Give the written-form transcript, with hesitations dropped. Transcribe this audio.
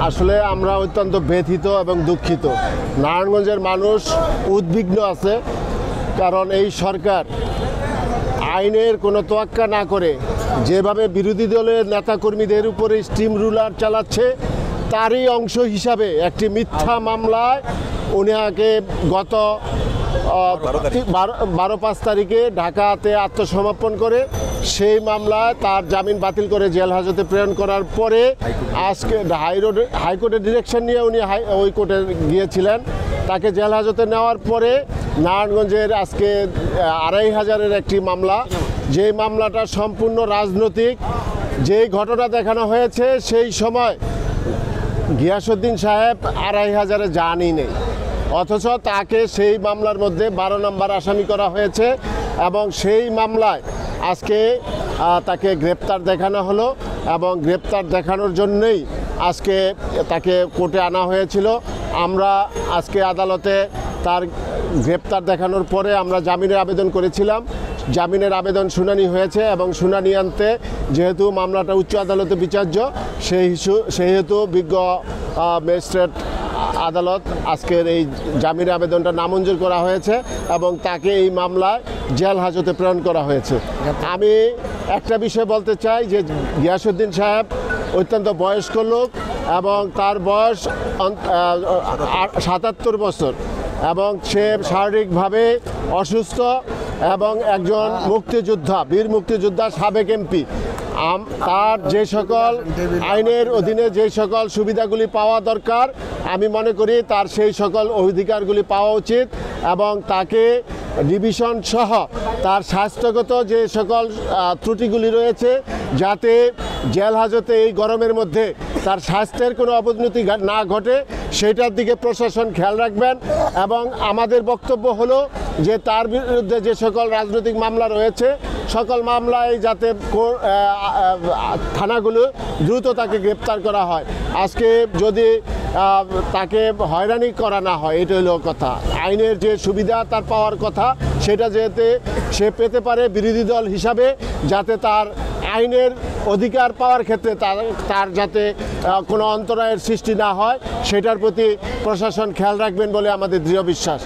আসলে আমরা অত্যন্ত ব্যথিত এবং দুঃখিত। নারায়ণগঞ্জের মানুষ উদ্বিগ্ন আছে, কারণ এই সরকার আইনের কোনো তোয়াক্কা না করে যেভাবে বিরোধী দলের নেতাকর্মীদের উপরে স্টিম রুলার চালাচ্ছে, তারই অংশ হিসাবে একটি মিথ্যা মামলায় উনাকে গত 12-5 তারিখে ঢাকাতে আত্মসমর্পণ করে সেই মামলায় তার জামিন বাতিল করে জেল হাজতে প্রেরণ করার পরে আজকে হাইকোর্টের ডিরেকশন নিয়ে উনি ওই কোর্টে গিয়েছিলেন। তাকে জেল হাজতে নেওয়ার পরে নারায়ণগঞ্জের আজকে 2500-এর একটি মামলা, যেই মামলাটা সম্পূর্ণ রাজনৈতিক। যেই ঘটনা দেখানো হয়েছে সেই সময় গিয়াসউদ্দিন সাহেব 2500-এ যানই নেই, অথচ তাকে সেই মামলার মধ্যে 12 নম্বর আসামি করা হয়েছে এবং সেই মামলায় আজকে তাকে গ্রেপ্তার দেখানো হলো এবং গ্রেপ্তার দেখানোর জন্যই আজকে তাকে কোর্টে আনা হয়েছিল। আমরা আজকে আদালতে তার গ্রেপ্তার দেখানোর পরে আমরা জামিনের আবেদন করেছিলাম। জামিনের আবেদন শুনানি হয়েছে এবং শুনানি আনতে যেহেতু মামলাটা উচ্চ আদালতে বিচার্য, সেহেতু বিজ্ঞ ম্যাজিস্ট্রেট আদালত আজকের এই জামিনের আবেদনটা নামঞ্জুর করা হয়েছে এবং তাকে এই মামলায় জেল হাজতে প্রেরণ করা হয়েছে। আমি একটা বিষয় বলতে চাই যে গিয়াসউদ্দিন সাহেব অত্যন্ত বয়স্ক লোক এবং তার বয়স 77 বছর এবং সে শারীরিকভাবে অসুস্থ এবং একজন মুক্তিযোদ্ধা, বীর মুক্তিযোদ্ধা, সাবেক এমপি। তার যে সকল আইনের অধীনে যে সকল সুবিধাগুলি পাওয়া দরকার, আমি মনে করি তার সেই সকল অধিকারগুলি পাওয়া উচিত এবং তাকে ডিভিশন সহ তার স্বাস্থ্যগত যে সকল ত্রুটিগুলি রয়েছে, যাতে জেল হাজতে এই গরমের মধ্যে তার স্বাস্থ্যের কোনো অবনতি না ঘটে, সেটার দিকে প্রশাসন খেয়াল রাখবেন। এবং আমাদের বক্তব্য হলো যে তার বিরুদ্ধে যে সকল রাজনৈতিক মামলা রয়েছে, সকল মামলায় যাতে থানাগুলো দ্রুত তাকে গ্রেপ্তার করা হয়। আজকে যদি তাকে হয়রানি করা না হয়, এটা হলো কথা। আইনের যে সুবিধা তার পাওয়ার কথা, সেটা যাতে সে পেতে পারে বিরোধী দল হিসাবে, যাতে তার আইনের অধিকার পাওয়ার ক্ষেত্রে তার যাতে কোনো অন্তরায়ের সৃষ্টি না হয়, সেটার প্রতি প্রশাসন খেয়াল রাখবেন বলে আমাদের দৃঢ় বিশ্বাস।